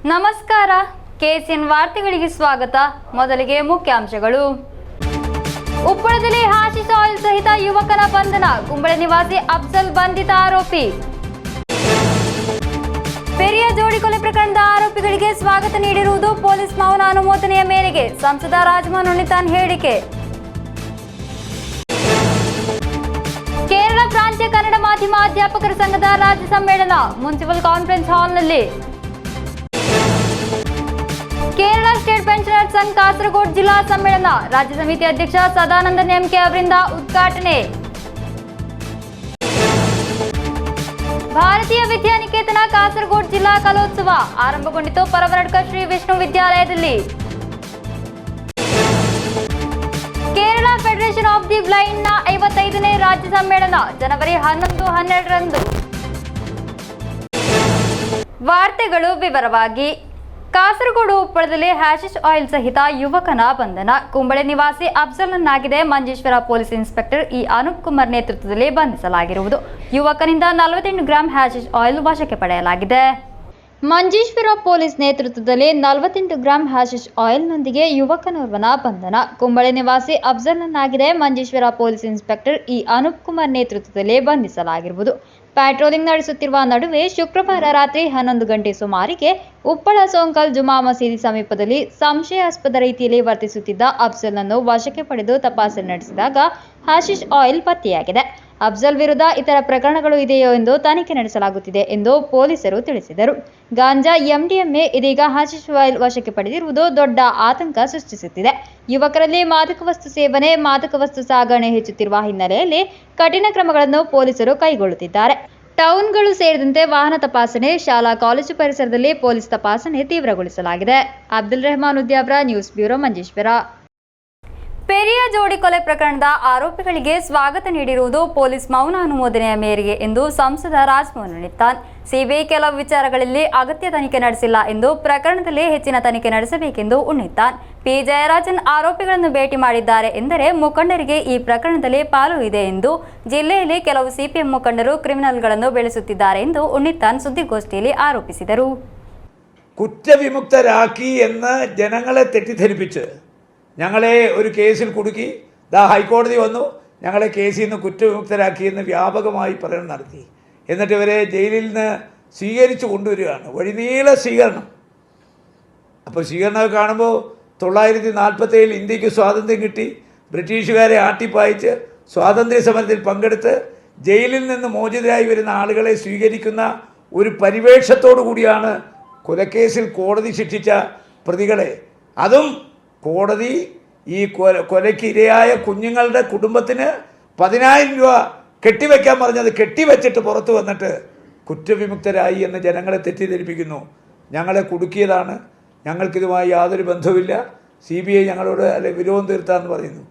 ನಮಸ್ಕಾರ, ಕೆಸಿಎನ್ ವಾರ್ತೆಗಳಿಗೆ ಸ್ವಾಗತ. ಮೊದಲಿಗೆ ಮುಖ್ಯಾಂಶಗಳು. ಉಪ್ಪಳದಲ್ಲಿ ಹಾಶಿಶ್ ಆಯಿಲ್ ಸಹಿತ ಯುವಕನ ಬಂಧನ. ಕುಂಬಳೆ ನಿವಾಸಿ ಅಫ್ಜಲ್ ಬಂಧಿತ ಆರೋಪಿ. ಪೆರಿಯ ಜೋಡಿ ಕೊಲೆ ಪ್ರಕರಣದ ಆರೋಪಿಗಳಿಗೆ ಸ್ವಾಗತ ನೀಡಿರುವುದು ಪೊಲೀಸ್ ಮೌನ ಅನುಮೋದನೆಯ ಮೇರೆಗೆ. ಸಂಸದ ರಾಜಮೋಹನ್ ಉಣ್ಣಿತಾನ್ ಹೇಳಿಕೆ. ಕೇರಳ ಪ್ರಾಂತ್ಯ ಕನ್ನಡ ಮಾಧ್ಯಮ ಅಧ್ಯಾಪಕರ ಸಂಘದ ರಾಜ್ಯ ಸಮ್ಮೇಳನ ಮುನ್ಸಿಪಲ್ ಕಾನ್ಫರೆನ್ಸ್ ಹಾಲ್ನಲ್ಲಿ. ಕೇರಳ ಸ್ಟೇಟ್ ಪೆನ್ಷನರ್ಸ್ ಸಂಘ ಕಾಸರಗೋಡು ಜಿಲ್ಲಾ ಸಮ್ಮೇಳನ ರಾಜ್ಯ ಸಮಿತಿ ಅಧ್ಯಕ್ಷ ಸದಾನಂದ ನೇಮ್ಕೆ ಅವರಿಂದ ಉದ್ಘಾಟನೆ. ಭಾರತೀಯ ವಿದ್ಯಾನಿಕೇತನ ಕಾಸರಗೋಡು ಜಿಲ್ಲಾ ಕಲೋತ್ಸವ ಆರಂಭಗೊಂಡಿತು ಪರವರಡ್ಕ ಶ್ರೀ ವಿಷ್ಣು ವಿದ್ಯಾಲಯದಲ್ಲಿ. ಕೇರಳ ಫೆಡರೇಷನ್ ಆಫ್ ದಿ ಬ್ಲೈಂಡ್ನ 55ನೇ ರಾಜ್ಯ ಸಮ್ಮೇಳನ ಜನವರಿ 11-12ರಂದು. ವಾರ್ತೆಗಳು ವಿವರವಾಗಿ. ಕಾಸರಗೋಡು ಉಪ್ಪಳದಲ್ಲಿ ಹ್ಯಾಶಿಶ್ ಆಯಿಲ್ ಸಹಿತ ಯುವಕನ ಬಂಧನ. ಕುಂಬಳೆ ನಿವಾಸಿ ಅಫ್ಜಲ್ನನ್ನಾಗಿದೆ ಮಂಜೇಶ್ವರ ಪೊಲೀಸ್ ಇನ್ಸ್ಪೆಕ್ಟರ್ ಅನೂಪ್ ಕುಮಾರ್ ನೇತೃತ್ವದಲ್ಲಿ ಬಂಧಿಸಲಾಗಿರುವುದು. ಯುವಕನಿಂದ 48 ಗ್ರಾಂ ಹ್ಯಾಶಿಶ್ ಆಯಿಲ್ ವಶಕ್ಕೆ ಪಡೆಯಲಾಗಿದೆ. ಮಂಜೇಶ್ವರ ಪೊಲೀಸ್ ನೇತೃತ್ವದಲ್ಲಿ 48 ಗ್ರಾಂ ಹ್ಯಾಶಿಶ್ ಆಯಿಲ್ನೊಂದಿಗೆ ಯುವಕನೋರ್ವನ ಬಂಧನ. ಕುಂಬಳೆ ನಿವಾಸಿ ಅಫ್ಜಲ್ನನ್ನಾಗಿದೆ ಮಂಜೇಶ್ವರ ಪೊಲೀಸ್ ಇನ್ಸ್ಪೆಕ್ಟರ್ ಅನೂಪ್ ಕುಮಾರ್ ನೇತೃತ್ವದಲ್ಲಿ ಬಂಧಿಸಲಾಗಿರುವುದು. ಪ್ಯಾಟ್ರೋಲಿಂಗ್ ನಡೆಸುತ್ತಿರುವ ನಡುವೆ ಶುಕ್ರವಾರ ರಾತ್ರಿ 11 ಗಂಟೆ ಸುಮಾರಿಗೆ ಉಪ್ಪಳ ಸೋಂಕಲ್ ಜುಮಾ ಮಸೀದಿ ಸಮೀಪದಲ್ಲಿ ಸಂಶಯಾಸ್ಪದ ರೀತಿಯಲ್ಲಿ ವರ್ತಿಸುತ್ತಿದ್ದ ಅಫ್ಜಲ್ನನ್ನು ವಶಕ್ಕೆ ಪಡೆದು ತಪಾಸಣೆ ನಡೆಸಿದಾಗ ಹ್ಯಾಶಿಶ್ ಆಯಿಲ್ ಪತ್ತೆಯಾಗಿದೆ. ಅಫ್ಜಲ್ ವಿರುದ್ಧ ಇತರ ಪ್ರಕರಣಗಳು ಇದೆಯೋ ಎಂದು ತನಿಖೆ ನಡೆಸಲಾಗುತ್ತಿದೆ ಎಂದು ಪೊಲೀಸರು ತಿಳಿಸಿದರು. ಗಾಂಜಾ ಎಂಡಿಎಂಎ ಇದೀಗ ಹ್ಯಾಶಿಶ್ ಆಯಿಲ್ ವಶಕ್ಕೆ ಪಡೆದಿರುವುದು ದೊಡ್ಡ ಆತಂಕ ಸೃಷ್ಟಿಸುತ್ತಿದೆ. ಯುವಕರಲ್ಲಿ ಮಾದಕ ವಸ್ತು ಸೇವನೆ, ಮಾದಕ ವಸ್ತು ಸಾಗಣೆ ಹೆಚ್ಚುತ್ತಿರುವ ಹಿನ್ನೆಲೆಯಲ್ಲಿ ಕಠಿಣ ಕ್ರಮಗಳನ್ನು ಪೊಲೀಸರು ಕೈಗೊಳ್ಳುತ್ತಿದ್ದಾರೆ. ಟೌನ್ಗಳು ಸೇರಿದಂತೆ ವಾಹನ ತಪಾಸಣೆ, ಶಾಲಾ ಕಾಲೇಜು ಪರಿಸರದಲ್ಲಿ ಪೊಲೀಸ್ ತಪಾಸಣೆ ತೀವ್ರಗೊಳಿಸಲಾಗಿದೆ. Abdul Rehman Udyavara, news bureau, Manjeshwar. ಪೆರಿಯ ಜೋಡಿ ಕೊಲೆ ಪ್ರಕರಣದ ಆರೋಪಿಗಳಿಗೆ ಸ್ವಾಗತ ನೀಡಿರುವುದು ಪೊಲೀಸ್ ಮೌನ ಅನುಮೋದನೆಯ ಮೇರೆಗೆ ಎಂದು ಸಂಸದ ರಾಜಮೋಹನ್ ಉಣ್ಣಿತಾನ್. ಸಿಬಿಐ ಕೆಲವು ವಿಚಾರಗಳಲ್ಲಿ ಅಗತ್ಯ ತನಿಖೆ ನಡೆಸಿಲ್ಲ ಎಂದು ಪ್ರಕರಣದಲ್ಲಿ ಹೆಚ್ಚಿನ ತನಿಖೆ ನಡೆಸಬೇಕೆಂದು ಉಣ್ಣಿತಾನ್. ಪಿ ಜಯರಾಜನ್ ಆರೋಪಿಗಳನ್ನು ಭೇಟಿ ಮಾಡಿದ್ದಾರೆ ಎಂದರೆ ಮುಖಂಡರಿಗೆ ಈ ಪ್ರಕರಣದಲ್ಲಿ ಪಾಲು ಇದೆ ಎಂದು, ಜಿಲ್ಲೆಯಲ್ಲಿ ಕೆಲವು ಸಿಪಿಎಂ മുഖಂಡರು ಕ್ರಿಮಿನಲ್ಗಳನ್ನು ಬೆಳೆಸುತ್ತಿದ್ದಾರೆ ಎಂದು ഉണ്ണിത്താൻ സുദ്ദിഗോഷ്ഠിയിൽ ആരോപിಸಿದರು. കുറ്റവിമുക്തരാക്കി എന്ന് ജനങ്ങളെ തെറ്റിദ്ധരിപ്പിച്ച് ഞങ്ങളെ ഒരു കേസിൽ കുടുക്കി ഹൈക്കോടതി വന്നു, ഞങ്ങളെ കേസിൽ നിന്ന് കുറ്റവിമുക്തരാക്കിയെന്ന് വ്യാപകമായി പ്രകടനം നടത്തി. എന്നിട്ട് ഇവരെ ജയിലിൽ നിന്ന് സ്വീകരിച്ചു കൊണ്ടുവരികയാണ്, വഴിനീള സ്വീകരണം. അപ്പോൾ സ്വീകരണമൊക്കെ കാണുമ്പോൾ 1947 ഇന്ത്യക്ക് സ്വാതന്ത്ര്യം കിട്ടി, ബ്രിട്ടീഷുകാരെ ആട്ടിപ്പായിച്ച് സ്വാതന്ത്ര്യ സമരത്തിൽ പങ്കെടുത്ത് ജയിലിൽ നിന്ന് മോചിതരായി വരുന്ന ആളുകളെ സ്വീകരിക്കുന്ന ഒരു പരിവേഷത്തോടു കൂടിയാണ് കൊലക്കേസിൽ കോടതി ശിക്ഷിച്ച പ്രതികളെ, അതും കോടതി ഈ കൊലയ്ക്ക് ഇരയായ കുഞ്ഞുങ്ങളുടെ കുടുംബത്തിന് 10,000 രൂപ കെട്ടിവെക്കാൻ പറഞ്ഞത് കെട്ടിവെച്ചിട്ട് പുറത്തു വന്നിട്ട് കുറ്റവിമുക്തരായി എന്ന് ജനങ്ങളെ തെറ്റിദ്ധരിപ്പിക്കുന്നു. ഞങ്ങളെ കുടുക്കിയതാണ്, ഞങ്ങൾക്കിതുമായി യാതൊരു ബന്ധവുമില്ല, CBI ഞങ്ങളോട് വിരോധം തീർത്താന്ന് പറയുന്നു.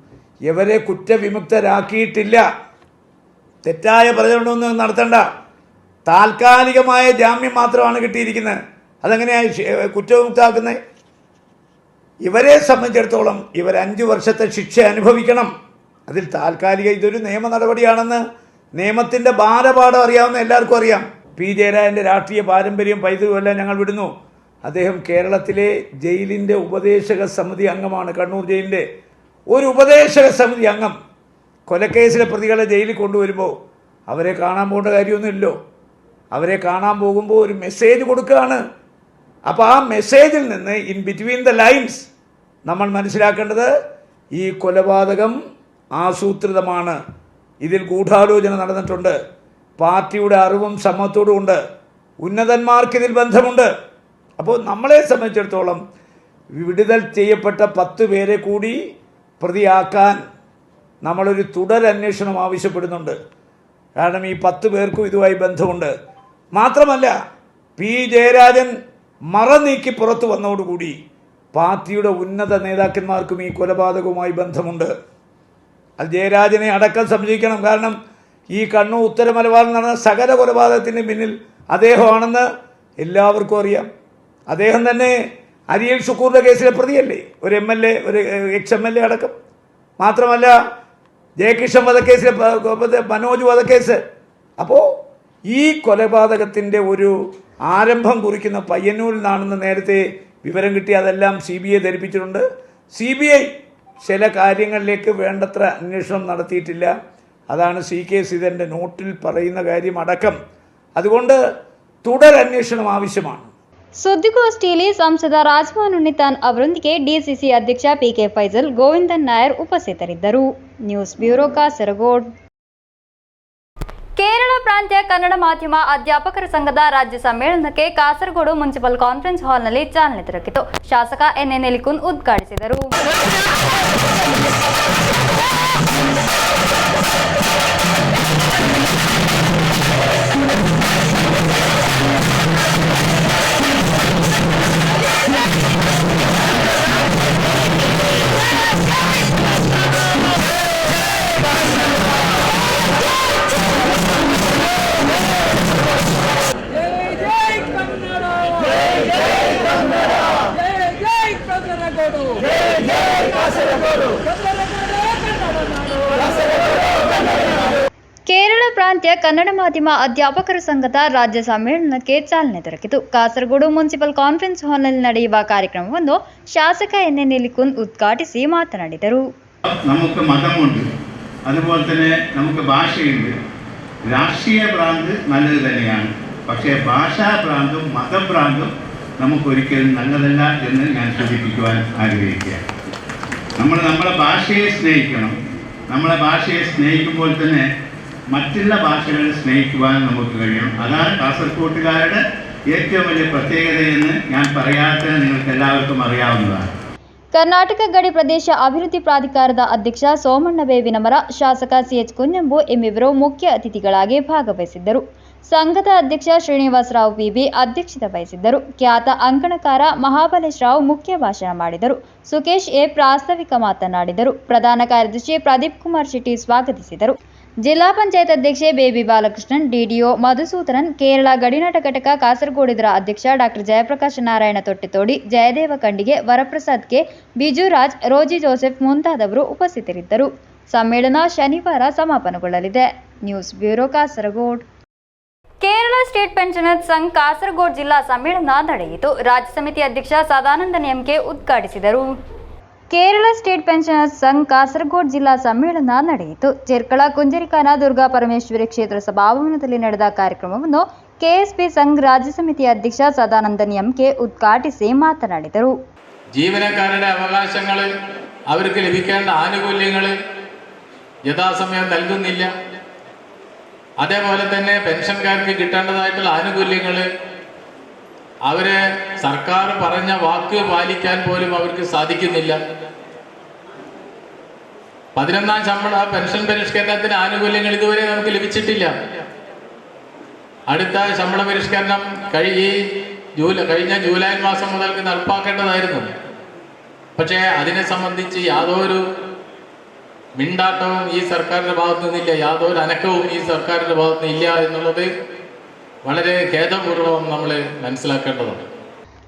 ഇവരെ കുറ്റവിമുക്തരാക്കിയിട്ടില്ല. തെറ്റായ പ്രചരണമൊന്നും നടത്തണ്ട. താൽക്കാലികമായ ജാമ്യം മാത്രമാണ് കിട്ടിയിരിക്കുന്നത്. അതെങ്ങനെയാണ് കുറ്റവിമുക്തമാക്കുന്നത്? ഇവരെ സംബന്ധിച്ചിടത്തോളം ഇവർ 5 വർഷത്തെ ശിക്ഷ അനുഭവിക്കണം. അതിൽ താൽക്കാലിക ഇതൊരു നിയമ നടപടിയാണെന്ന് നിയമത്തിൻ്റെ ഭാരപാഠം അറിയാവുന്ന എല്ലാവർക്കും അറിയാം. പി ജയരാജൻ്റെ രാഷ്ട്രീയ പാരമ്പര്യം പൈതൃകമെല്ലാം ഞങ്ങൾ വിടുന്നു. അദ്ദേഹം കേരളത്തിലെ ജയിലിൻ്റെ ഉപദേശക സമിതി അംഗമാണ്. കണ്ണൂർ ജയിലിൻ്റെ ഒരു ഉപദേശക സമിതി അംഗം കൊലക്കേസിലെ പ്രതികളെ ജയിലിൽ കൊണ്ടുവരുമ്പോൾ അവരെ കാണാൻ പോകേണ്ട കാര്യമൊന്നുമില്ലല്ലോ. അവരെ കാണാൻ പോകുമ്പോൾ ഒരു മെസ്സേജ് കൊടുക്കുകയാണ്. അപ്പോൾ ആ മെസ്സേജിൽ നിന്ന് ഇൻ ബിറ്റ്വീൻ ദ ലൈൻസ് നമ്മൾ മനസ്സിലാക്കേണ്ടത് ഈ കൊലപാതകം ആസൂത്രിതമാണ്, ഇതിൽ ഗൂഢാലോചന നടന്നിട്ടുണ്ട്, പാർട്ടിയുടെ അറിവും സമ്മതത്തോടും ഉണ്ട്, ഉന്നതന്മാർക്ക് ഇതിൽ ബന്ധമുണ്ട്. അപ്പോൾ നമ്മളെ സംബന്ധിച്ചിടത്തോളം വിടുതൽ ചെയ്യപ്പെട്ട 10 പേരെ കൂടി പ്രതിയാക്കാൻ നമ്മളൊരു തുടരന്വേഷണം ആവശ്യപ്പെടുന്നുണ്ട്. കാരണം ഈ 10 പേർക്കും ഇതുമായി ബന്ധമുണ്ട്. മാത്രമല്ല പി ജയരാജൻ മറ നീക്കി പുറത്തു വന്നതോടുകൂടി പാർട്ടിയുടെ ഉന്നത നേതാക്കന്മാർക്കും ഈ കൊലപാതകവുമായി ബന്ധമുണ്ട്. അത് ജയരാജനെ അടക്കം സംശയിക്കണം. കാരണം ഈ കണ്ണൂർ ഉത്തര മലബാറിൽ നടന്ന സകല കൊലപാതകത്തിന് പിന്നിൽ അദ്ദേഹമാണെന്ന് എല്ലാവർക്കും അറിയാം. അദ്ദേഹം തന്നെ അരിയൽ ഷുക്കൂറിൻ്റെ കേസിലെ പ്രതിയല്ലേ, ഒരു MLA, ഒരു ex-MLA അടക്കം. മാത്രമല്ല ജയകിഷൻ വധക്കേസിലെ മനോജ് വധക്കേസ്. അപ്പോൾ ഈ കൊലപാതകത്തിൻ്റെ ഒരു ആരംഭം കുറിക്കുന്ന പയ്യന്നൂരിൽ നിന്നാണെന്ന് നേരത്തെ വിവരം കിട്ടി. അതെല്ലാം CBI ധരിപ്പിച്ചിട്ടുണ്ട്. CBI ചില കാര്യങ്ങളിലേക്ക് വേണ്ടത്ര അന്വേഷണം നടത്തിയിട്ടില്ല. അതാണ് CK ശ്രീധരൻ്റെ നോട്ടിൽ പറയുന്ന കാര്യം അടക്കം. അതുകൊണ്ട് തുടരന്വേഷണം ആവശ്യമാണ്. ಸುದ್ದಿಗೋಷ್ಠಿಯಲ್ಲಿ ಸಂಸದ ರಾಜಮೋಹನ್ ಉನ್ನಿತಾನ್ ಅವರೊಂದಿಗೆ DCC ಅಧ್ಯಕ್ಷ PK ಫೈಜಲ್, ಗೋವಿಂದನ್ ನಾಯರ್ ಉಪಸ್ಥಿತರಿದ್ದರು. News bureau Kasaragod. ಕೇರಳ ಪ್ರಾಂತ್ಯ ಕನ್ನಡ ಮಾಧ್ಯಮ ಅಧ್ಯಾಪಕರ ಸಂಘದ ರಾಜ್ಯ ಸಮ್ಮೇಳನಕ್ಕೆ ಕಾಸರಗೋಡು ಮುನ್ಸಿಪಲ್ ಕಾನ್ಫರೆನ್ಸ್ ಹಾಲ್ನಲ್ಲಿ ಚಾಲನೆ ದೊರಕಿತು. ಶಾಸಕ NN ಎಲಿಕುನ್ ಉದ್ಘಾಟಿಸಿದರು. ಕೇರಳ ಪ್ರಾಂತ್ಯ ಕನ್ನಡ ಮಾಧ್ಯಮ ಅಧ್ಯಾಪಕರ ಸಂಘದ ರಾಜ್ಯ ಸಮ್ಮೇಳನಕ್ಕೆ ಚಾಲನೆ ದೊರಕಿತು. ಕಾಸರಗೋಡು ಮುನ್ಸಿಪಲ್ ಕಾನ್ಫರೆನ್ಸ್ ಹಾಲ್ನಲ್ಲಿ ನಡೆಯುವ ಕಾರ್ಯಕ್ರಮವನ್ನು ಶಾಸಕ NN എലിക്കുൻ ഉദ്ഘാಟಿಸಿ മാತനാಡಿದರು. നമുക്ക് മതമുണ്ട്, അതുപോലെ തന്നെ നമുക്ക് ഭാഷയുണ്ട്. രാഷ്ട്രീയ ഭ്രാന്ത് നല്ലത് തന്നെയാണ്. പക്ഷേ ഭാഷാ ഭ്രാന്തും മതഭ്രാന്തും നമുക്കൊരിക്കലും നല്ലതല്ല എന്ന് ഞാൻ സൂചിപ്പിക്കുവാൻ ആഗ്രഹിക്കുകയാണ്. നമ്മളെ ഭാഷയെ സ്നേഹിക്കണം. നമ്മളെ ഭാഷയെ സ്നേഹിക്കുമ്പോൾ തന്നെ മറ്റുള്ള ഭാഷകളെ സ്നേഹിക്കുവാൻ നമുക്ക് കഴിയണം. അതാണ് കാസർകോട്ടുകാരുടെ ഏറ്റവും വലിയ പ്രത്യേകതയെന്ന് ഞാൻ പറയാത്തത് നിങ്ങൾക്ക് എല്ലാവർക്കും അറിയാവുന്നതാണ്. ಕರ್ನಾಟಕ ಗಡಿ ಪ್ರದೇಶ ಅಭಿವೃದ್ಧಿ ಪ್ರಾಧಿಕಾರದ ಅಧ್ಯಕ್ಷ ಸೋಮಣ್ಣ ಬೇವಿನಮರ, ಶಾಸಕ CH ಕುഞ്ഞಂಬು ಎಂಬಿವರು ಮುಖ್ಯ ಅತಿಥಿಗಳಾಗಿ ಭಾಗವಹಿಸಿದ್ದರು. ಸಂಘದ ಅಧ್ಯಕ್ಷ ಶ್ರೀನಿವಾಸರಾವ್ PB ಅಧ್ಯಕ್ಷತೆ ವಹಿಸಿದ್ದರು. ಖ್ಯಾತ ಅಂಕಣಕಾರ ಮಹಾಬಲೇಶ್ ರಾವ್ ಮುಖ್ಯ ಭಾಷಣ ಮಾಡಿದರು. ಸುಕೇಶ್ A ಪ್ರಾಸ್ತಾವಿಕ ಮಾತನಾಡಿದರು. ಪ್ರಧಾನ ಕಾರ್ಯದರ್ಶಿ ಪ್ರದೀಪ್ ಕುಮಾರ್ ಶೆಟ್ಟಿ ಸ್ವಾಗತಿಸಿದರು. ಜಿಲ್ಲಾ ಪಂಚಾಯತ್ ಅಧ್ಯಕ್ಷೆ ಬೇಬಿ ಬಾಲಕೃಷ್ಣನ್, DDO ಮಧುಸೂದನನ್, ಕೇರಳ ಗಡಿನಾಟ ಘಟಕ ಕಾಸರಗೋಡಿದರ ಅಧ್ಯಕ್ಷ ಡಾಕ್ಟರ್ ಜಯಪ್ರಕಾಶ ನಾರಾಯಣ ತೊಟ್ಟಿತೋಡಿ, ಜಯದೇವ ಕಂಡಿಗೆ, ವರಪ್ರಸಾದ್ K, ಬಿಜುರಾಜ್, ರೋಜಿ ಜೋಸೆಫ್ ಮುಂತಾದವರು ಉಪಸ್ಥಿತರಿದ್ದರು. ಸಮ್ಮೇಳನ ಶನಿವಾರ ಸಮಾಪನಗೊಳ್ಳಲಿದೆ. News bureau Kasaragod. Kerala State Pensioners ಸಂಘ ಕಾಸರಗೋಡು ಜಿಲ್ಲಾ ಸಮ್ಮೇಳನ ನಡೆಯಿತು. ರಾಜ್ಯ ಸಮಿತಿ ಅಧ್ಯಕ್ಷ ಸದಾನಂದ ನೇಮಕೆ ಉದ್ಘಾಟಿಸಿದರು. ಕೇರಳ ಸ್ಟೇಟ್ ಪೆನ್ಷನರ್ಸ್ ಸಂಘ ಕಾಸರಗೋಡು ಜಿಲ್ಲಾ ಸಮ್ಮೇಳನ ನಡೆಯಿತು. ಚೆರ್ಕಳ ಕುಂಜರಿಕಾನ ದುರ್ಗಾ ಪರಮೇಶ್ವರಿ ಕ್ಷೇತ್ರ ಸಭಾಭವನದಲ್ಲಿ ನಡೆದ ಕಾರ್ಯಕ್ರಮವನ್ನು KSP ಸಂಘ ರಾಜ್ಯ ಸಮಿತಿ ಅಧ್ಯಕ್ಷ ಸದಾನಂದ ನೇಮಕೆ ಉದ್ಘಾಟಿಸಿ ಮಾತನಾಡಿದರು. ജീവനക്കാരുടെ അവകാശങ്ങൾ, അവർക്ക് ലഭിക്കേണ്ട ആനുകൂല്യങ്ങൾ യഥാസമയം നൽകുന്നില്ല. അതേപോലെ തന്നെ പെൻഷൻകാർക്ക് കിട്ടേണ്ടതായിട്ടുള്ള ആനുകൂല്യങ്ങൾ അവരെ സർക്കാർ പറഞ്ഞ വാക്ക് പാലിക്കാൻ പോലും അവർക്ക് സാധിക്കുന്നില്ല. 11ാം ശമ്പള പെൻഷൻ പരിഷ്കരണത്തിന് ആനുകൂല്യങ്ങൾ ഇതുവരെ നമുക്ക് ലഭിച്ചിട്ടില്ല. അടുത്ത ശമ്പള പരിഷ്കരണം കഴിഞ്ഞ ജൂലൈ മാസം മുതൽക്ക് നടപ്പാക്കേണ്ടതായിരുന്നു. പക്ഷേ അതിനെ സംബന്ധിച്ച് യാതൊരു മിണ്ടാട്ടവും ഈ സർക്കാരിൻ്റെ ഭാഗത്തു നിന്നില്ല, യാതൊരു അനക്കവും ഈ സർക്കാരിൻ്റെ ഭാഗത്തു നിന്നില്ല എന്നുള്ളത് വളരെ ഖേദപൂർവ്വം നമ്മൾ മനസ്സിലാക്കേണ്ടതാണ്.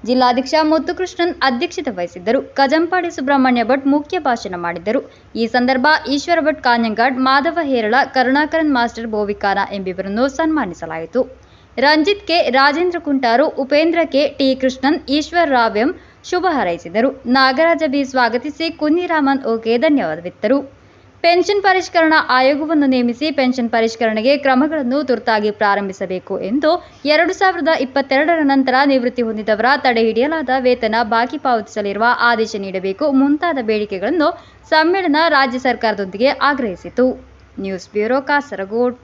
ಜಿಲ್ಲಾಧ್ಯಕ್ಷ ಮುತ್ತುಕೃಷ್ಣನ್ ಅಧ್ಯಕ್ಷತೆ ವಹಿಸಿದ್ದರು. ಕಜಂಪಾಡಿ ಸುಬ್ರಹ್ಮಣ್ಯ ಭಟ್ ಮುಖ್ಯ ಭಾಷಣ ಮಾಡಿದರು. ಈ ಸಂದರ್ಭ ಈಶ್ವರ ಭಟ್ ಕಾഞ്ഞಂಗಾಡ್, ಮಾಧವ ಹೇರಳ, ಕರುಣಾಕರನ್ ಮಾಸ್ಟರ್ ಬೋವಿಕಾನ ಎಂಬಿವರನ್ನು ಸನ್ಮಾನಿಸಲಾಯಿತು. Ranjith K, Rajendra Kuntaru, Upendra K, T Krishnan, Eshwar Rao M ಶುಭ ಹಾರೈಸಿದರು. ನಾಗರಾಜ B ಸ್ವಾಗತಿಸಿ ಕುನ್ನಿರಾಮನ್ OK ಧನ್ಯವಾದವಿತ್ತರು. ಪೆನ್ಷನ್ ಪರಿಷ್ಕರಣಾ ಆಯೋಗವನ್ನು ನೇಮಿಸಿ ಪೆನ್ಷನ್ ಪರಿಷ್ಕರಣೆಗೆ ಕ್ರಮಗಳನ್ನು ತುರ್ತಾಗಿ ಪ್ರಾರಂಭಿಸಬೇಕು ಎಂದು 2022ರ ನಂತರ ನಿವೃತ್ತಿ ಹೊಂದಿದವರ ತಡೆಹಿಡಿಯಲಾದ ವೇತನ ಬಾಕಿ ಪಾವತಿಸಲಿರುವ ಆದೇಶ ನೀಡಬೇಕು ಮುಂತಾದ ಬೇಡಿಕೆಗಳನ್ನು ಸಮ್ಮೇಳನ ರಾಜ್ಯ ಸರ್ಕಾರದೊಂದಿಗೆ ಆಗ್ರಹಿಸಿತು. News bureau Kasaragod.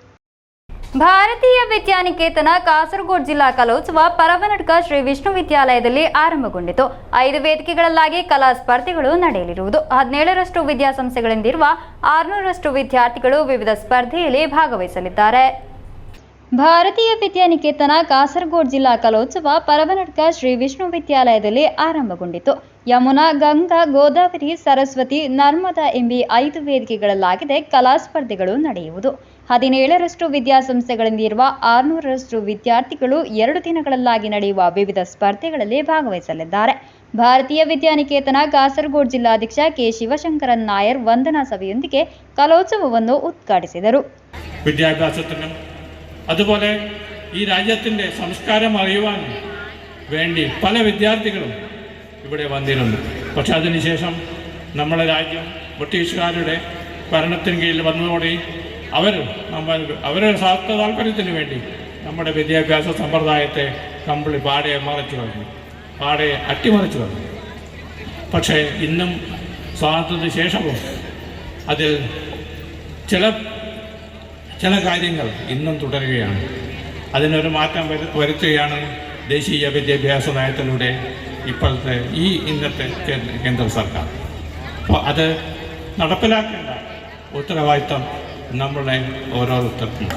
ಭಾರತೀಯ ವಿದ್ಯಾನಿಕೇತನ ಕಾಸರಗೋಡು ಜಿಲ್ಲಾ ಕಲೋತ್ಸವ ಪರವನಡ್ಕ ಶ್ರೀ ವಿಷ್ಣು ವಿದ್ಯಾಲಯದಲ್ಲಿ ಆರಂಭಗೊಂಡಿತು. 5 ವೇದಿಕೆಗಳಲ್ಲಾಗಿ ಕಲಾ ಸ್ಪರ್ಧೆಗಳು ನಡೆಯಲಿರುವುದು. 17ರಷ್ಟು ವಿದ್ಯಾಸಂಸ್ಥೆಗಳಿಂದಿರುವ 600ರಷ್ಟು ವಿದ್ಯಾರ್ಥಿಗಳು ವಿವಿಧ ಸ್ಪರ್ಧೆಯಲ್ಲಿ ಭಾಗವಹಿಸಲಿದ್ದಾರೆ. ಭಾರತೀಯ ವಿದ್ಯಾನಿಕೇತನ ಕಾಸರಗೋಡು ಜಿಲ್ಲಾ ಕಲೋತ್ಸವ ಪರವನಡ್ಕ ಶ್ರೀ ವಿಷ್ಣು ವಿದ್ಯಾಲಯದಲ್ಲಿ ಆರಂಭಗೊಂಡಿತು. ಯಮುನಾ, ಗಂಗಾ, ಗೋದಾವರಿ, ಸರಸ್ವತಿ, ನರ್ಮದಾ ಎಂಬಿ 5 ವೇದಿಕೆಗಳಲ್ಲಾಗಿದೆ ಕಲಾ ಸ್ಪರ್ಧೆಗಳು ನಡೆಯುವುದು. 17ರಷ್ಟು ವಿದ್ಯಾಸಂಸ್ಥೆಗಳಿಂದಿರುವ 600ರಷ್ಟು ವಿದ್ಯಾರ್ಥಿಗಳು 2 ದಿನಗಳಲ್ಲಾಗಿ ನಡೆಯುವ ವಿವಿಧ ಸ್ಪರ್ಧೆಗಳಲ್ಲಿ ಭಾಗವಹಿಸಲಿದ್ದಾರೆ. ಭಾರತೀಯ ವಿದ್ಯಾನಿಕೇತನ ಕಾಸರಗೋಡು ಜಿಲ್ಲಾಧ್ಯಕ್ಷ K ಶಿವಶಂಕರನ್ ನಾಯರ್ ವಂದನಾ ಸಭೆಯೊಂದಿಗೆ ಕಲೋತ್ಸವವನ್ನು ಉದ್ಘಾಟಿಸಿದರು. വിദ്യാഭ്യാസത്തിനും അതുപോലെ ഈ രാജ്യത്തിൻ്റെ സംസ്കാരം അറിയുവാൻ വേണ്ടി പല വിദ്യാർത്ഥികളും ഇവിടെ വന്നിരുന്നു. പക്ഷെ അതിനുശേഷം നമ്മുടെ രാജ്യം ബ്രിട്ടീഷുകാരുടെ ഭരണത്തിന് കീഴിൽ വന്നതോടെ അവരുടെ സ്വാർത്ഥ താല്പര്യത്തിന് വേണ്ടി നമ്മുടെ വിദ്യാഭ്യാസ സമ്പ്രദായത്തെ പാടെ മറച്ചു കളഞ്ഞു, പാടെ അട്ടിമറിച്ചു കളഞ്ഞു. പക്ഷേ ഇന്നും സ്വാതന്ത്ര്യത്തിന് ശേഷവും അതിൽ ചില കാര്യങ്ങൾ ഇന്നും തുടരുകയാണ്. അതിനൊരു മാറ്റം വരുത്തുകയാണ് ദേശീയ വിദ്യാഭ്യാസ നയത്തിലൂടെ ഇപ്പോഴത്തെ ഇന്നത്തെ കേന്ദ്ര സർക്കാർ. അപ്പോൾ അത് നടപ്പിലാക്കേണ്ട ഉത്തരവാദിത്തം നമ്മളുടെ ഓരോരുത്തർക്കുണ്ട്.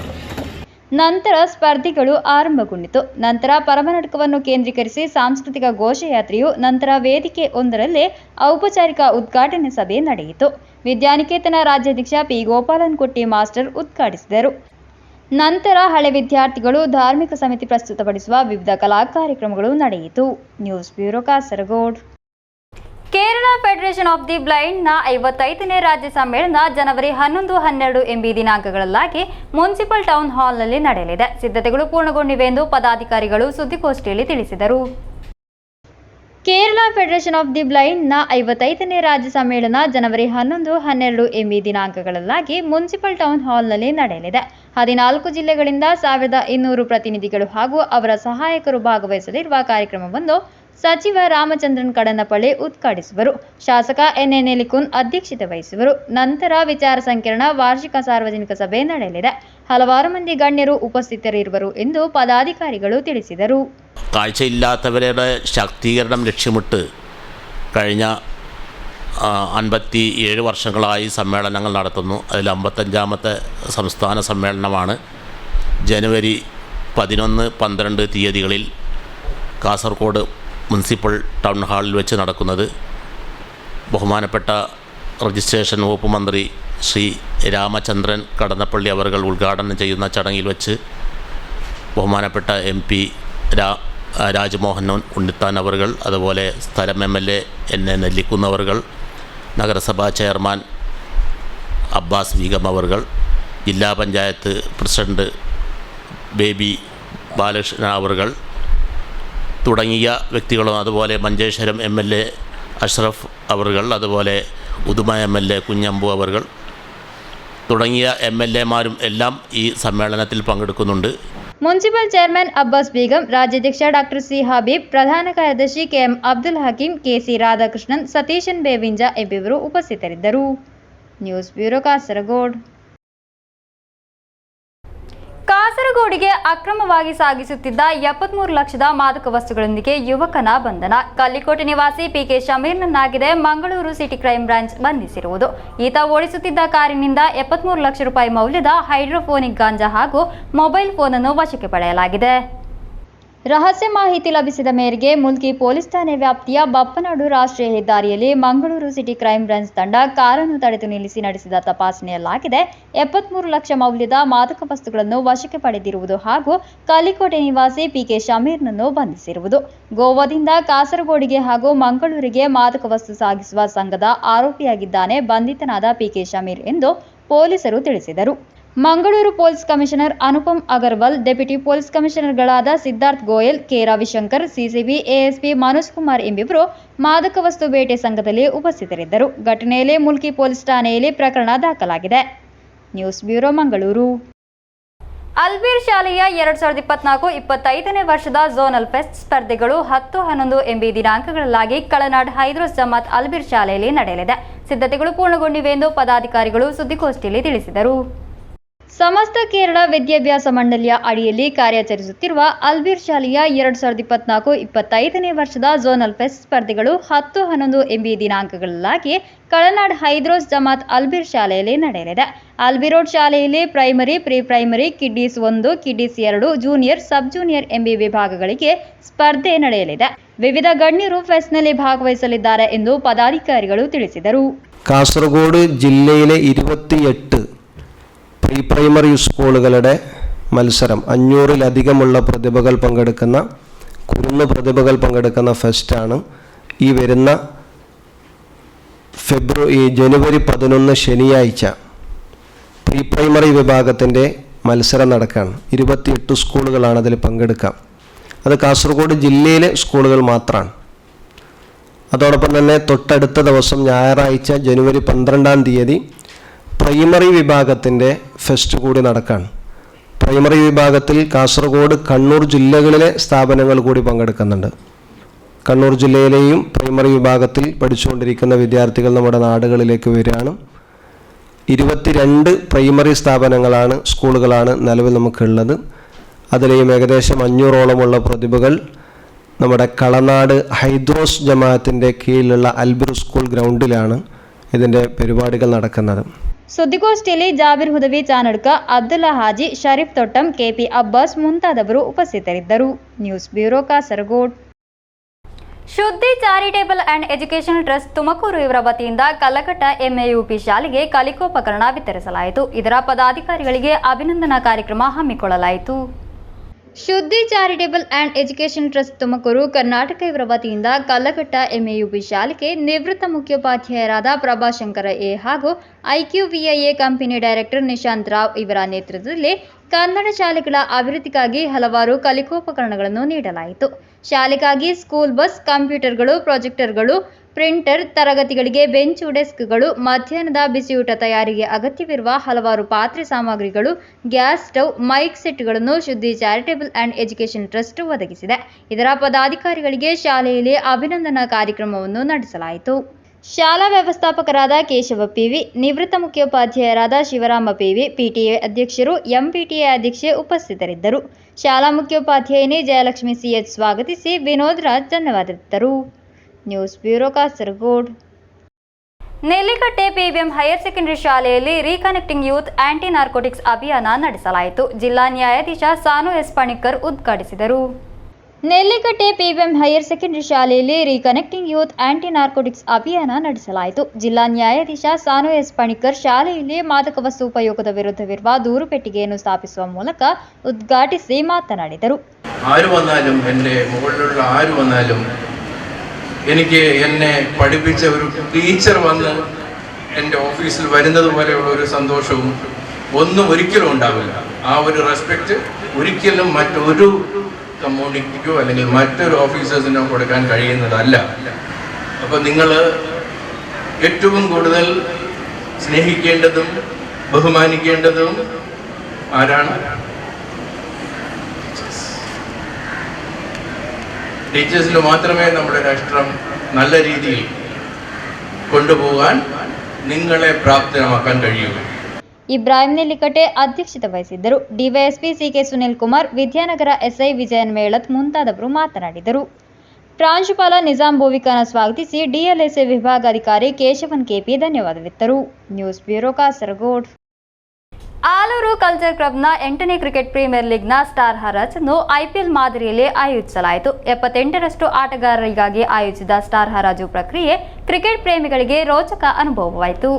ನಂತರ ಸ್ಪರ್ಧೆಗಳು ಆರಂಭಗೊಂಡಿತು. ನಂತರ ಪರಮನಾಟಕವನ್ನು ಕೇಂದ್ರೀಕರಿಸಿ ಸಾಂಸ್ಕೃತಿಕ ಘೋಷಯಾತ್ರೆಯು, ನಂತರ ವೇದಿಕೆ ಒಂದರಲ್ಲೇ ಔಪಚಾರಿಕ ಉದ್ಘಾಟನೆ ಸಭೆ ನಡೆಯಿತು. ವಿದ್ಯಾನಿಕೇತನ ರಾಜ್ಯಾಧ್ಯಕ್ಷ ಪಿ ಗೋಪಾಲನ್ಕುಟ್ಟಿ ಮಾಸ್ಟರ್ ಉದ್ಘಾಟಿಸಿದರು. ನಂತರ ಹಳೆ ವಿದ್ಯಾರ್ಥಿಗಳು ಧಾರ್ಮಿಕ ಸಮಿತಿ ಪ್ರಸ್ತುತಪಡಿಸುವ ವಿವಿಧ ಕಲಾ ಕಾರ್ಯಕ್ರಮಗಳು ನಡೆಯಿತು. News bureau Kasaragod. Kerala Federation of the ಬ್ಲೈಂಡ್ನ 55ನೇ ರಾಜ್ಯ ಸಮ್ಮೇಳನ ಜನವರಿ 11-12 ಎಂಬಿ ದಿನಾಂಕಗಳಲ್ಲಾಗಿ ಮುನ್ಸಿಪಲ್ ಟೌನ್ ಹಾಲ್ನಲ್ಲಿ ನಡೆಯಲಿದೆ. ಸಿದ್ಧತೆಗಳು ಪೂರ್ಣಗೊಂಡಿವೆ ಎಂದು ಪದಾಧಿಕಾರಿಗಳು ಸುದ್ದಿಗೋಷ್ಠಿಯಲ್ಲಿ ತಿಳಿಸಿದರು. ಕೇರಳ ಫೆಡರೇಷನ್ ಆಫ್ ದಿ ಬ್ಲೈಂಡ್ನ 55ನೇ ರಾಜ್ಯ ಸಮ್ಮೇಳನ ಜನವರಿ 11-12 ಎಂಬಿ ದಿನಾಂಕಗಳಲ್ಲಾಗಿ ಮುನ್ಸಿಪಲ್ ಟೌನ್ ಹಾಲ್ನಲ್ಲಿ ನಡೆಯಲಿದೆ. 14 ಜಿಲ್ಲೆಗಳಿಂದ 1200 ಪ್ರತಿನಿಧಿಗಳು ಹಾಗೂ ಅವರ ಸಹಾಯಕರು ಭಾಗವಹಿಸಲಿರುವ ಕಾರ್ಯಕ್ರಮವನ್ನು ಸಚಿವ ರಾಮಚಂದ್ರನ್ ಕಡನ್ನಪಳ್ಳಿ ಉದ್ಘಾಟಿಸುವರು. ಶಾಸಕ ಎನ್ ನೆಲಿಕುನ್ ಅಧ್ಯಕ್ಷತೆ ವಹಿಸುವರು. ನಂತರ ವಿಚಾರ ಸಂಕಿರಣ ವಾರ್ಷಿಕ ಸಾರ್ವಜನಿಕ ಸಭೆ ನಡೆಯಲಿದೆ. ಹಲವಾರು ಮಂದಿ ಗಣ್ಯರು ಉಪಸ್ಥಿತರಿರುವರು ಎಂದು ಪದಾಧಿಕಾರಿಗಳು ತಿಳಿಸಿದರು. കാഴ്ചയില്ലാത്തവരുടെ ശാക്തീകരണം ലക്ഷ്യമിട്ട് കഴിഞ്ഞ 57 വർഷങ്ങളായി സമ്മേളനങ്ങൾ നടത്തുന്നു. അതിൽ 55ാമത്തെ സംസ്ഥാന സമ്മേളനമാണ് ജനുവരി 11-12 തീയതികളിൽ കാസർഗോഡ് മുനിസിപ്പൽ ടൗൺ ഹാളിൽ വെച്ച് നടക്കുന്നത്. ബഹുമാനപ്പെട്ട രജിസ്ട്രേഷൻ വകുപ്പ് മന്ത്രി ശ്രീ രാമചന്ദ്രൻ കടന്നപ്പള്ളി അവർകൾ ഉദ്ഘാടനം ചെയ്യുന്ന ചടങ്ങിൽ വെച്ച് ബഹുമാനപ്പെട്ട MP രാജ്മോഹൻ ഉണ്ണിത്താൻ അവർകൾ, അതുപോലെ സ്ഥലം MLA എൻ നെല്ലിക്കുന്നവർകൾ, നഗരസഭാ ചെയർമാൻ അബ്ബാസ് വീഗം അവർകൾ, ജില്ലാ പഞ്ചായത്ത് പ്രസിഡന്റ് ബേബി ബാലകൃഷ്ണ അവർകൾ തുടങ്ങിയ വ്യക്തികളും, അതുപോലെ മഞ്ചേശ്വരം MLA അഷ്റഫ് അവർകൾ, അതുപോലെ ഉദുമ MLA കുഞ്ഞമ്പു അവർകൾ തുടങ്ങിയ MLAമാരും എല്ലാം ഈ സമ്മേളനത്തിൽ പങ്കെടുക്കുന്നുണ്ട്. ಮುನ್ಸಿಪಲ್ ಚೇರ್ಮನ್ ಅಬ್ಬಾಸ್ ಬೇಗಂ, ರಾಜ್ಯಾಧ್ಯಕ್ಷ ಡಾಕ್ಟರ್ ಸಿ ಹಬೀಬ್, ಪ್ರಧಾನ ಕಾರ್ಯದರ್ಶಿ KM ಅಬ್ದುಲ್ ಹಕೀಂ, KC ರಾಧಾಕೃಷ್ಣನ್, ಸತೀಶನ್ ಬೇವಿಂಜ ಎಂಬಿವರು ಉಪಸ್ಥಿತರಿದ್ದರು. News bureau Kasaragod. ಕಾಸರಗೋಡಿಗೆ ಅಕ್ರಮವಾಗಿ ಸಾಗಿಸುತ್ತಿದ್ದ 73 ಲಕ್ಷದ ಮಾದಕ ವಸ್ತುಗಳೊಂದಿಗೆ ಯುವಕನ ಬಂಧನ. ಕಲ್ಲಿಕೋಟೆ ನಿವಾಸಿ PK ಶಮೀರ್ನನ್ನಾಗಿದೆ ಮಂಗಳೂರು ಸಿಟಿ ಕ್ರೈಂ ಬ್ರಾಂಚ್ ಬಂಧಿಸಿರುವುದು. ಈತ ಓಡಿಸುತ್ತಿದ್ದ ಕಾರಿನಿಂದ 73 ಲಕ್ಷ ರೂಪಾಯಿ ಮೌಲ್ಯದ ಹೈಡ್ರೋಫೋನಿಕ್ ಗಾಂಜಾ ಹಾಗೂ ಮೊಬೈಲ್ ಫೋನ್ ಅನ್ನು ವಶಕ್ಕೆ ಪಡೆಯಲಾಗಿದೆ. ರಹಸ್ಯ ಮಾಹಿತಿ ಲಭಿಸಿದ ಮೇರೆಗೆ ಮುಲ್ಕಿ ಪೊಲೀಸ್ ಠಾಣೆ ವ್ಯಾಪ್ತಿಯ ಬಪ್ಪನಾಡು ರಾಷ್ಟ್ರೀಯ ಹೆದ್ದಾರಿಯಲ್ಲಿ ಮಂಗಳೂರು ಸಿಟಿ ಕ್ರೈಂ ಬ್ರಾಂಚ್ ತಂಡ ಕಾರನ್ನು ತಡೆದು ನಿಲ್ಲಿಸಿ ನಡೆಸಿದ ತಪಾಸಣೆಯಲ್ಲಾಗಿದೆ 73 ಲಕ್ಷ ಮೌಲ್ಯದ ಮಾದಕ ವಸ್ತುಗಳನ್ನು ವಶಕ್ಕೆ ಪಡೆದಿರುವುದು ಹಾಗೂ ಕಲ್ಲಿಕೋಟೆ ನಿವಾಸಿ PK ಶಮೀರ್ನನ್ನು ಬಂಧಿಸಿರುವುದು. ಗೋವಾದಿಂದ ಕಾಸರಗೋಡಿಗೆ ಹಾಗೂ ಮಂಗಳೂರಿಗೆ ಮಾದಕ ವಸ್ತು ಸಾಗಿಸುವ ಸಂಘದ ಆರೋಪಿಯಾಗಿದ್ದಾನೆ ಬಂಧಿತನಾದ PK ಶಮೀರ್ ಎಂದು ಪೊಲೀಸರು ತಿಳಿಸಿದರು. Mangaluru police commissioner Anupam Agarwal, deputy police ಕಮಿಷನರ್ಗಳಾದ Siddharth Goyal, K Ravishankar, CCB ASP Manoj Kumar ಎಂಬಿಬ್ಬರು ಮಾದಕ ವಸ್ತು ಬೇಟೆ ಸಂಘದಲ್ಲಿ ಉಪಸ್ಥಿತರಿದ್ದರು. ಘಟನೆಯಲ್ಲಿ ಮುಲ್ಕಿ ಪೊಲೀಸ್ ಠಾಣೆಯಲ್ಲಿ ಪ್ರಕರಣ ದಾಖಲಾಗಿದೆ. News bureau Mangaluru. ಅಲ್ಬೀರ್ ಶಾಲೆಯ 2024-25ನೇ ವರ್ಷದ ಝೋನಲ್ ಫೆಸ್ಟ್ ಸ್ಪರ್ಧೆಗಳು 10-11 ಎಂಬಿ ದಿನಾಂಕಗಳಲ್ಲಾಗಿ ಕಳನಾಡ್ ಹೈದ್ರೋಸ್ ಜಮಾತ್ ಅಲ್ಬೀರ್ ಶಾಲೆಯಲ್ಲಿ ನಡೆಯಲಿದೆ. ಸಿದ್ಧತೆಗಳು ಪೂರ್ಣಗೊಂಡಿವೆ ಎಂದು ಪದಾಧಿಕಾರಿಗಳು ಸುದ್ದಿಗೋಷ್ಠಿಯಲ್ಲಿ ತಿಳಿಸಿದರು. ಸಮಸ್ತ ಕೇರಳ ವಿದ್ಯಾಭ್ಯಾಸ ಮಂಡಳಿಯ ಅಡಿಯಲ್ಲಿ ಕಾರ್ಯಾಚರಿಸುತ್ತಿರುವ ಅಲ್ಬೀರ್ ಶಾಲೆಯ 2024-25ನೇ ವರ್ಷದ ಝೋನಲ್ ಫೆಸ್ಟ್ ಸ್ಪರ್ಧೆಗಳು 10-11 ಎಂಬಿ ದಿನಾಂಕಗಳಲ್ಲಾಗಿ ಕಳನಾಡ್ ಹೈದ್ರೋಸ್ ಜಮಾತ್ ಅಲ್ಬೀರ್ ಶಾಲೆಯಲ್ಲಿ ನಡೆಯಲಿದೆ. ಅಲ್ಬೀರ್ ರೋಡ್ ಶಾಲೆಯಲ್ಲಿ primary, pre primary, kiddies 1, kiddies 2, junior, sub junior ಎಂಬಿ ವಿಭಾಗಗಳಿಗೆ ಸ್ಪರ್ಧೆ ನಡೆಯಲಿದೆ. ವಿವಿಧ ಗಣ್ಯರು ಫೆಸ್ಟ್ನಲ್ಲಿ ಭಾಗವಹಿಸಲಿದ್ದಾರೆ ಎಂದು ಪದಾಧಿಕಾರಿಗಳು ತಿಳಿಸಿದರು. കാസർഗോഡ് ജില്ലയിലെ 28 പ്രീ പ്രൈമറി സ്കൂളുകളുടെ മത്സരം 500-ലധികമുള്ള പ്രതിഭകൾ പങ്കെടുക്കുന്ന പ്രതിഭകൾ പങ്കെടുക്കുന്ന ഫെസ്റ്റാണ് ഈ വരുന്ന ജനുവരി 11 ശനിയാഴ്ച പ്രീ പ്രൈമറി വിഭാഗത്തിൻ്റെ മത്സരം നടക്കുകയാണ്. 28 സ്കൂളുകളാണ് അതിൽ പങ്കെടുക്കുക. അത് കാസർഗോഡ് ജില്ലയിലെ സ്കൂളുകൾ മാത്രമാണ്. അതോടൊപ്പം തന്നെ തൊട്ടടുത്ത ദിവസം ഞായറാഴ്ച ജനുവരി 12-ാം തീയതി പ്രൈമറി വിഭാഗത്തിൻ്റെ ഫെസ്റ്റ് കൂടി നടക്കുകയാണ്. പ്രൈമറി വിഭാഗത്തിൽ കാസർഗോഡ്, കണ്ണൂർ ജില്ലകളിലെ സ്ഥാപനങ്ങൾ കൂടി പങ്കെടുക്കുന്നുണ്ട്. കണ്ണൂർ ജില്ലയിലെയും പ്രൈമറി വിഭാഗത്തിൽ പഠിച്ചുകൊണ്ടിരിക്കുന്ന വിദ്യാർത്ഥികൾ നമ്മുടെ നാടുകളിലേക്ക് വരികയാണ്. 22 പ്രൈമറി സ്ഥാപനങ്ങളാണ്, സ്കൂളുകളാണ് നിലവിൽ നമുക്കുള്ളത്. അതിലെയും ഏകദേശം 500ഓളമുള്ള പ്രതിഭകൾ നമ്മുടെ കളനാട് ഹൈദ്രോസ് ജമാഅത്തിൻ്റെ കീഴിലുള്ള അൽബിർ സ്കൂൾ ഗ്രൗണ്ടിലാണ് ഇതിൻ്റെ പരിപാടികൾ നടക്കുന്നത്. ಸುದ್ದಿಗೋಷ್ಠಿಯಲ್ಲಿ ಜಾಬೀರ್ ಹುದವಿ ಚಾನಡ್ಕ, ಅಬ್ದುಲ್ಲಾ ಹಾಜಿ, ಶರೀಫ್ ತೊಟ್ಟಂ, ಕೆಪಿ ಅಬ್ಬಾಸ್ ಮುಂತಾದವರು ಉಪಸ್ಥಿತರಿದ್ದರು. News bureau Kasaragod. Shuddhi charitable and educational trust Tumakuru ಇವರ ವತಿಯಿಂದ ಕಲ್ಲಘಟ್ಟ ಎಂಎಯುಪಿ ಶಾಲೆಗೆ ಕಲಿಕೋಪಕರಣ ವಿತರಿಸಲಾಯಿತು. ಇದರ ಪದಾಧಿಕಾರಿಗಳಿಗೆ ಅಭಿನಂದನಾ ಕಾರ್ಯಕ್ರಮ ಹಮ್ಮಿಕೊಳ್ಳಲಾಯಿತು. ಶುದ್ಧಿ charitable and education trust Tumakuru Karnataka ಇವರ ವತಿಯಿಂದ ಕಲ್ಲಘಟ್ಟ ಎಂಎಯುಪಿ ಶಾಲೆಗೆ ನಿವೃತ್ತ ಮುಖ್ಯೋಪಾಧ್ಯಾಯರಾದ ಪ್ರಭಾಶಂಕರ ಎ ಹಾಗೂ ಐಕ್ಯುವಿಐಎ ಕಂಪನಿ ಡೈರೆಕ್ಟರ್ ನಿಶಾಂತ್ ರಾವ್ ಇವರ ನೇತೃತ್ವದಲ್ಲಿ ಕನ್ನಡ ಶಾಲೆಗಳ ಅಭಿವೃದ್ಧಿಗಾಗಿ ಹಲವಾರು ಕಲಿಕೋಪಕರಣಗಳನ್ನು ನೀಡಲಾಯಿತು. ಶಾಲೆಗಾಗಿ ಸ್ಕೂಲ್ ಬಸ್, ಕಂಪ್ಯೂಟರ್ಗಳು, ಪ್ರೊಜೆಕ್ಟರ್ಗಳು, ಪ್ರಿಂಟರ್, ತರಗತಿಗಳಿಗೆ ಬೆಂಚು, ಡೆಸ್ಕ್ಗಳು, ಮಧ್ಯಾಹ್ನದ ಬಿಸಿಯೂಟ ತಯಾರಿಗೆ ಅಗತ್ಯವಿರುವ ಹಲವಾರು ಪಾತ್ರೆ ಸಾಮಗ್ರಿಗಳು, ಗ್ಯಾಸ್ ಸ್ಟವ್, ಮೈಕ್ ಸೆಟ್ಗಳನ್ನು ಶುದ್ಧಿ ಚಾರಿಟೇಬಲ್ ಅಂಡ್ ಎಜುಕೇಷನ್ ಟ್ರಸ್ಟ್ ಒದಗಿಸಿದೆ. ಇದರ ಪದಾಧಿಕಾರಿಗಳಿಗೆ ಶಾಲೆಯಲ್ಲಿ ಅಭಿನಂದನಾ ಕಾರ್ಯಕ್ರಮವನ್ನು ನಡೆಸಲಾಯಿತು. ಶಾಲಾ ವ್ಯವಸ್ಥಾಪಕರಾದ ಕೇಶವ ಪಿವಿ, ನಿವೃತ್ತ ಮುಖ್ಯೋಪಾಧ್ಯಾಯರಾದ ಶಿವರಾಮ ಪಿವಿ, ಪಿಟಿಎ ಅಧ್ಯಕ್ಷರು, ಎಂಪಿಟಿಎ ಅಧ್ಯಕ್ಷೆ ಉಪಸ್ಥಿತರಿದ್ದರು. ಶಾಲಾ ಮುಖ್ಯೋಪಾಧ್ಯಾಯಿನಿ ಜಯಲಕ್ಷ್ಮಿ ಸಿಎಚ್ ಸ್ವಾಗತಿಸಿ ವಿನೋದ್ ರಾಜ್ ಧನ್ಯವಾದಿಸಿದರು. News bureau Kasaragod. Nellikatte PBM higher secondary ಶಾಲೆಯಲ್ಲಿ ರೀಕನೆಕ್ಟಿಂಗ್ ಯೂತ್ ಆಂಟಿ ನಾರ್ಕೋಟಿಕ್ಸ್ ಅಭಿಯಾನ ನಡೆಸಲಾಯಿತು. ಜಿಲ್ಲಾ ನ್ಯಾಯಾಧೀಶ ಸಾನು ಎಸ್ ಪಣಿಕ್ಕರ್ ಉದ್ಘಾಟಿಸಿದರು. ನೆಲ್ಲಿಕಟ್ಟೆ ಪಿಬಿಎಂ ಹೈಯರ್ ಸೆಕೆಂಡರಿ ಶಾಲೆಯಲ್ಲಿ ರೀಕನೆಕ್ಟಿಂಗ್ ಯೂತ್ ಆಂಟಿ ನಾರ್ಕೋಟಿಕ್ಸ್ ಅಭಿಯಾನ ನಡೆಸಲಾಯಿತು. ಜಿಲ್ಲಾ ನ್ಯಾಯಾಧೀಶ ಸಾನು ಎಸ್ ಪಣಿಕ್ಕರ್ ಶಾಲೆಯಲ್ಲಿ ಮಾದಕ ವಸ್ತು ಉಪಯೋಗದ ವಿರುದ್ಧವಿರುವ ದೂರು ಪೆಟ್ಟಿಗೆಯನ್ನು ಸ್ಥಾಪಿಸುವ ಮೂಲಕ ಉದ್ಘಾಟಿಸಿ മാതനാടിದರು. ആര് വന്നാലും എൻ്റെ മുകളിലുള്ള ആര് വന്നാലും എനിക്ക് എന്നെ പഠിപ്പിച്ച ഒരു ടീച്ചർ വന്ന് എൻ്റെ ഓഫീസിൽ വരുന്നത് പോലെയുള്ള ഒരു സന്തോഷവും ഒന്നും ഒരിക്കലും ഉണ്ടാവില്ല. ആ ഒരു റെസ്പെക്റ്റ് ഒരിക്കലും മറ്റൊരു കമ്മ്യൂണിറ്റിക്കോ അല്ലെങ്കിൽ മറ്റൊരു ഓഫീസേഴ്സിനോ കൊടുക്കാൻ കഴിയുന്നതല്ല. അപ്പോൾ നിങ്ങൾ ഏറ്റവും കൂടുതൽ സ്നേഹിക്കേണ്ടതും ബഹുമാനിക്കേണ്ടതും ആരാണ്? ടീച്ചേഴ്സിന് മാത്രമേ നമ്മുടെ രാഷ്ട്രം നല്ല രീതിയിൽ കൊണ്ടുപോകാൻ നിങ്ങളെ പ്രാപ്തമാക്കാൻ കഴിയൂ. ಇಬ್ರಾಹಿಂ ನೆಲ್ಲಿಕಟ್ಟೆ ಅಧ್ಯಕ್ಷತೆ ವಹಿಸಿದ್ದರು. DYSP CK Sunil Kumar, Vidyanagar SI Vijayan Melath ಮುಂತಾದವರು ಮಾತನಾಡಿದರು. ಪ್ರಾಂಶುಪಾಲ ನಿಜಾಂ ಬೋವಿಕಾನ ಸ್ವಾಗತಿಸಿ ಡಿಎಲ್ಎಸ್ಎ ವಿಭಾಗಾಧಿಕಾರಿ ಕೇಶವನ್ ಕೆಪಿ ಧನ್ಯವಾದವಿತ್ತರು. News bureau Kasaragod. Aluru culture ಕ್ಲಬ್ನ 8ನೇ ಕ್ರಿಕೆಟ್ ಪ್ರೀಮಿಯರ್ ಲೀಗ್ನ ಸ್ಟಾರ್ ಹರಾಜ್ ಅನ್ನು ಐಪಿಎಲ್ ಮಾದರಿಯಲ್ಲಿ ಆಯೋಜಿಸಲಾಯಿತು. 78ರಷ್ಟು ಆಟಗಾರರಿಗಾಗಿ ಆಯೋಜಿಸಿದ ಸ್ಟಾರ್ ಹರಾಜು ಪ್ರಕ್ರಿಯೆ ಕ್ರಿಕೆಟ್ ಪ್ರೇಮಿಗಳಿಗೆ ರೋಚಕ ಅನುಭವವಾಯಿತು.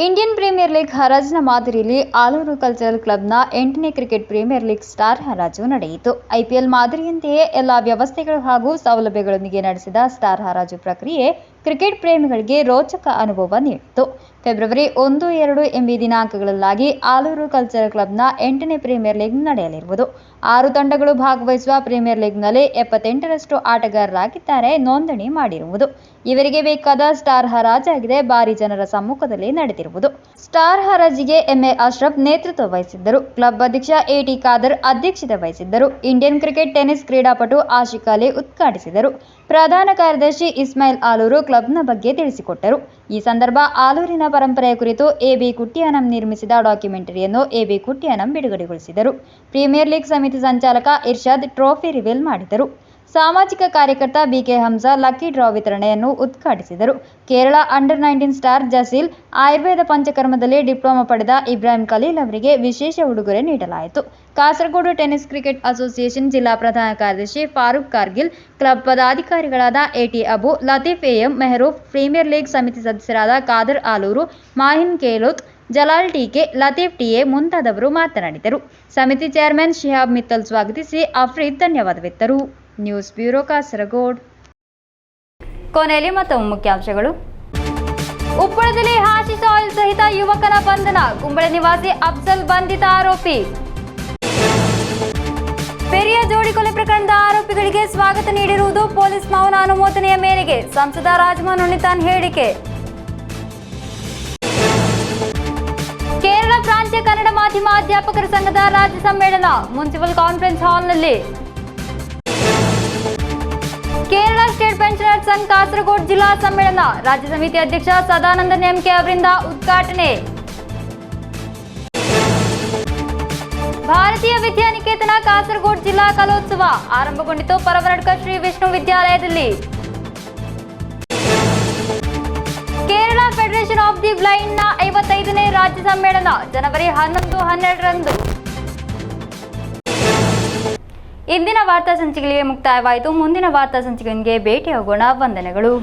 ಇಂಡಿಯನ್ ಪ್ರೀಮಿಯರ್ ಲೀಗ್ ಹರಾಜಿನ ಮಾದರಿಯಲ್ಲಿ ಆಲೂರು ಕಲ್ಚರಲ್ ಕ್ಲಬ್ನ 8ನೇ ಕ್ರಿಕೆಟ್ ಪ್ರೀಮಿಯರ್ ಲೀಗ್ ಸ್ಟಾರ್ ಹರಾಜು ನಡೆಯಿತು. ಐಪಿಎಲ್ ಮಾದರಿಯಂತೆಯೇ ಎಲ್ಲ ವ್ಯವಸ್ಥೆಗಳು ಹಾಗೂ ಸೌಲಭ್ಯಗಳೊಂದಿಗೆ ನಡೆಸಿದ ಸ್ಟಾರ್ ಹರಾಜು ಪ್ರಕ್ರಿಯೆ ಕ್ರಿಕೆಟ್ ಪ್ರೇಮಿಗಳಿಗೆ ರೋಚಕ ಅನುಭವ ನೀಡಿತು. ಫೆಬ್ರವರಿ 1, 2 ಎಂಬ ದಿನಾಂಕಗಳಲ್ಲಾಗಿ ಆಲೂರು ಕಲ್ಚರಲ್ ಕ್ಲಬ್ನ 8ನೇ ಪ್ರೀಮಿಯರ್ ಲೀಗ್ ನಡೆಯಲಿರುವುದು. 6 ತಂಡಗಳು ಭಾಗವಹಿಸುವ ಪ್ರೀಮಿಯರ್ ಲೀಗ್ನಲ್ಲಿ 78ರಷ್ಟು ಆಟಗಾರರಾಗಿದ್ದಾರೆ ನೋಂದಣಿ ಮಾಡಿರುವುದು. ಇವರಿಗೆ ಬೇಕಾದ ಸ್ಟಾರ್ ಹರಾಜಾಗಿದೆ ಭಾರಿ ಜನರ ಸಮ್ಮುಖದಲ್ಲಿ ನಡೆದಿರುವುದು. ಸ್ಟಾರ್ ಹರಾಜಿಗೆ ಎಂಎ ಅಶ್ರಫ್ ನೇತೃತ್ವ ವಹಿಸಿದ್ದರು. ಕ್ಲಬ್ ಅಧ್ಯಕ್ಷ ಎಟಿ ಖಾದರ್ ಅಧ್ಯಕ್ಷತೆ ವಹಿಸಿದ್ದರು. ಇಂಡಿಯನ್ ಕ್ರಿಕೆಟ್ ಟೆನ್ನಿಸ್ ಕ್ರೀಡಾಪಟು ಆಶಿಕ್ ಅಲಿ ಉದ್ಘಾಟಿಸಿದರು. ಪ್ರಧಾನ ಕಾರ್ಯದರ್ಶಿ ಇಸ್ಮಾಯಿಲ್ ಆಲೂರು ಕ್ಲಬ್ನ ಬಗ್ಗೆ ತಿಳಿಸಿಕೊಟ್ಟರು. ಈ ಸಂದರ್ಭ ಆಲೂರಿನ ಪರಂಪರೆಯ ಕುರಿತು ಎಬಿ ಕುಟ್ಟಿಯಾನಂ ನಿರ್ಮಿಸಿದ ಡಾಕ್ಯುಮೆಂಟರಿಯನ್ನು ಎಬಿ ಕುಟ್ಟಿಯಾನಂ ಬಿಡುಗಡೆಗೊಳಿಸಿದರು. ಪ್ರೀಮಿಯರ್ ಲೀಗ್ ಸಮಿತಿ ಸಂಚಾಲಕ ಇರ್ಷಾದ್ ಟ್ರೋಫಿ ರಿವೀಲ್ ಮಾಡಿದರು. ಸಾಮಾಜಿಕ ಕಾರ್ಯಕರ್ತ ಬಿಕೆ ಹಂಸಾ ಲಕ್ಕಿ ಡ್ರಾ ವಿತರಣೆಯನ್ನು ಉದ್ಘಾಟಿಸಿದರು. ಕೇರಳ ಅಂಡರ್-19 ಸ್ಟಾರ್ ಜಸೀಲ್, ಆಯುರ್ವೇದ ಪಂಚಕರ್ಮದಲ್ಲಿ ಡಿಪ್ಲೊಮಾ ಪಡೆದ ಇಬ್ರಾಹಿಂ ಖಲೀಲ್ ಅವರಿಗೆ ವಿಶೇಷ ಉಡುಗೊರೆ ನೀಡಲಾಯಿತು. ಕಾಸರಗೋಡು ಟೆನ್ನಿಸ್ ಕ್ರಿಕೆಟ್ ಅಸೋಸಿಯೇಷನ್ ಜಿಲ್ಲಾ ಪ್ರಧಾನ ಕಾರ್ಯದರ್ಶಿ ಫಾರೂಕ್ ಕಾರ್ಗಿಲ್, ಕ್ಲಬ್ ಪದಾಧಿಕಾರಿಗಳಾದ AT Abu, Latheef AM Mehroof, premier league ಸಮಿತಿ ಸದಸ್ಯರಾದ ಖಾದರ್ ಆಲೂರು, ಮಾಹಿನ್ ಕೇಲೋತ್, ಜಲಾಲ್ ಟಿಕೆ, ಲತೀಫ್ ಟಿಎ ಮುಂತಾದವರು ಮಾತನಾಡಿದರು. ಸಮಿತಿ ಚೇರ್ಮನ್ ಶಿಹಾಬ್ ಮಿತ್ತಲ್ ಸ್ವಾಗತಿಸಿ ಅಫ್ರೀದ್ ಧನ್ಯವಾದವಿತ್ತರು. News bureau Kasaragod. ಕೊನೆಯಲ್ಲಿ ಮತ್ತೊಮ್ಮೆ ಮುಖ್ಯಾಂಶಗಳು. ಉಪ್ಪಳದಲ್ಲಿ ಹಾಶಿಶ್ ಆಯಿಲ್ ಸಹಿತ ಯುವಕನ ಬಂಧನ. ಕುಂಬಳೆ ನಿವಾಸಿ ಅಫ್ಜಲ್ ಬಂಧಿತ ಆರೋಪಿ. ಪೆರಿಯ ಜೋಡಿ ಕೊಲೆ ಪ್ರಕರಣದ ಆರೋಪಿಗಳಿಗೆ ಸ್ವಾಗತ ನೀಡಿರುವುದು ಪೊಲೀಸ್ ಮೌನ ಅನುಮೋದನೆಯ ಮೇರೆಗೆ ಸಂಸದ ರಾಜಮೋಹನ್ ಉಣ್ಣಿತಾನ್ ಹೇಳಿಕೆ. ಕೇರಳ ಪ್ರಾಂತ್ಯ ಕನ್ನಡ ಮಾಧ್ಯಮ ಅಧ್ಯಾಪಕರ ಸಂಘದ ರಾಜ್ಯ ಸಮ್ಮೇಳನ ಮುನ್ಸಿಪಲ್ ಕಾನ್ಫರೆನ್ಸ್ ಹಾಲ್ನಲ್ಲಿ. ಕೇರಳ ಸ್ಟೇಟ್ ಪೆನ್ಷನರ್ಸ್ ಸಂಘ ಕಾಸರಗೋಡು ಜಿಲ್ಲಾ ಸಮ್ಮೇಳನ ರಾಜ್ಯ ಸಮಿತಿ ಅಧ್ಯಕ್ಷ ಸದಾನಂದ ನೇಮ್ಕೆ ಅವರಿಂದ ಉದ್ಘಾಟನೆ. ಭಾರತೀಯ ವಿದ್ಯಾನಿಕೇತನ ಕಾಸರಗೋಡು ಜಿಲ್ಲಾ ಕಲೋತ್ಸವ ಆರಂಭಗೊಂಡಿತು ಪರವರಡ್ಕ ಶ್ರೀ ವಿಷ್ಣು ವಿದ್ಯಾಲಯದಲ್ಲಿ. ಕೇರಳ ಫೆಡರೇಷನ್ ಆಫ್ ದಿ ಬ್ಲೈಂಡ್ನ 55ನೇ ರಾಜ್ಯ ಸಮ್ಮೇಳನ ಜನವರಿ 11-12ರಂದು. ಇಂದಿನ ವಾರ್ತಾ ಸಂಚಿಕೆಗೆ ಮುಕ್ತಾಯವಾಯಿತು. ಮುಂದಿನ ವಾರ್ತಾ ಸಂಚಿಕೆಗೆ ಭೇಟಿಯಾಗೋಣ. ವಂದನೆಗಳು.